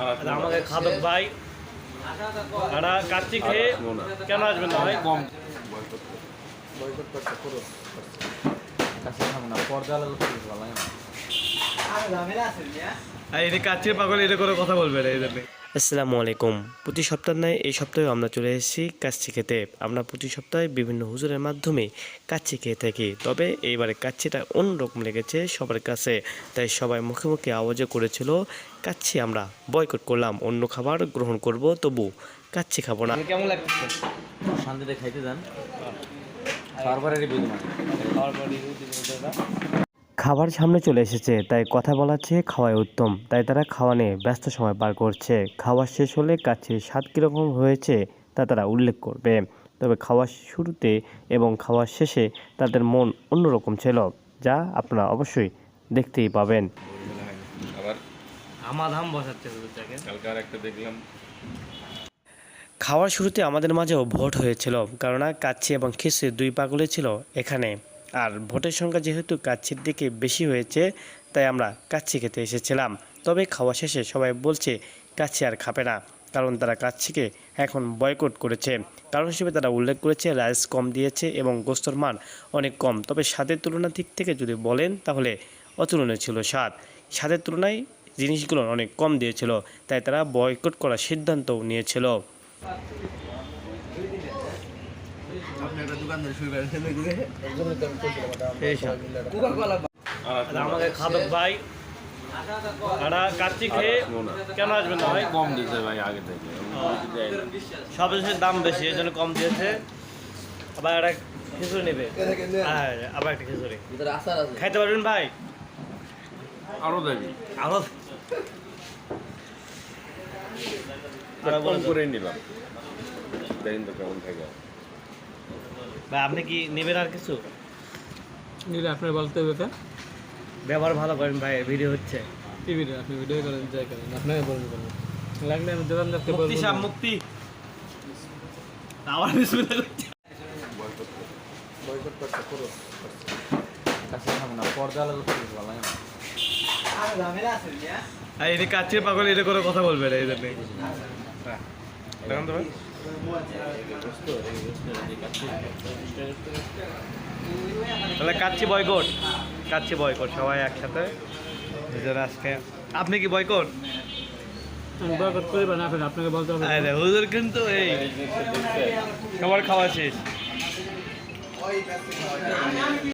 আমাকে খাদক ভাই একটা কাচ্চি খেয়ে কেন আসবেন না ভাই? কম বয়কট করতে পুরো কাছে খাবো না, পর্দা লাগা খুব ভালো লাগে না। এটা কাচ্চির পাগল, এটা করে কথা বলবেন এই জন্য। আসসালামু আলাইকুম। প্রতি সপ্তাহ নয় এই সপ্তাহে আমরা চলে এসেছি কাচ্চি খেতে। আমরা প্রতি সপ্তাহে বিভিন্ন হুজুরের মাধ্যমে কাচ্চি খেয়ে থাকি, তবে এইবারে কাচ্চিটা অন্যরকম লেগেছে সবার কাছে, তাই সবাই মুখে মুখে আওয়াজও করেছিল কাচ্চি আমরা বয়কট করলাম, অন্য খাবার গ্রহণ করব, তবু কাচ্চি খাবো না। কেমন লাগছে? শান্তিতে খাইতে যান, বারবারের রিভিউ খাবার সামনে চলে এসেছে, তাই কথা বলার চেয়ে খাওয়াই উত্তম, তাই তারা খাওয়া নিয়ে ব্যস্ত সময় পার করছে। খাওয়া শেষ হলে কাচ্চির স্বাদ কীরকম হয়েছে তা তারা উল্লেখ করবে, তবে খাওয়ার শুরুতে এবং খাওয়ার শেষে তাদের মন অন্যরকম ছিল, যা আপনারা অবশ্যই দেখতেই পাবেন। আবার আমাধাম বসাচ্ছে কালকে আর একটা দেখলাম খাওয়ার শুরুতে আমাদের মাঝেও ভোট হয়েছিল, কেননা কাচ্চি এবং খিচুড়ি দুই পাগলে ছিল এখানে, আর ভোটের সংখ্যা যেহেতু কাচ্চির দিকে বেশি হয়েছে তাই আমরা কাচ্চি খেতে এসেছিলাম। তবে খাওয়া শেষে সবাই বলছে কাচ্চি আর খাবে না, কারণ তারা কাচ্চিকে এখন বয়কট করেছে। কারণ হিসেবে তারা উল্লেখ করেছে রাইস কম দিয়েছে এবং গোস্তর মান অনেক কম, তবে স্বাদের তুলনার দিক থেকে যদি বলেন তাহলে অতুলনীয় ছিল স্বাদের তুলনায় জিনিসগুলো অনেক কম দিয়েছিল, তাই তারা বয়কট করার সিদ্ধান্তও নিয়েছিল। আমাকে খাদক ভাই একটা কাচ্চি খেয়ে কেন আসবেন না ভাই? কম দিতে ভাই আগে থেকে সব জিনিসের দাম বেশি, এই জন্য কম দিয়েছে। আবার একটা খিচুড়ি নেবে, আবার একটা খিচুড়ি খাইতে পারবেন ভাই? আরো দেবি আরো কম করে নিলাম, দেখেন তো কেমন থাকে। ভাই আপনি কি নেবেন আর কিছু? নিলে আপনার বলতে হবে তো, ব্যবহার ভালো করেন ভাই, ভিডিও হচ্ছে। টিভিতে আপনি ভিডিও করেন, যাই করেন আপনাকে বলবো, লাগলে আমি দোকানদারকে মুক্তি বলবো। সাহেব মুক্তি আবার বিসমিল্লাহ করছে। বয়কট করতে পুরো কাছে খাবো না, পর্দা লাগা খুব ভালো লাগে না। এটা কাচ্চির পাগল, এটা করে কথা বলবেন এই জন্য। দেখুন তো ভাই, তাহলে কাচ্চি বয়কট সবাই একসাথে নিজেরা আজকে। আপনি কি বয়কট? আমি বয়কট করি না, আপনাকে বলতে হবে। আরে হুজুর কিন্তু এই সবার খাওয়া শেষ।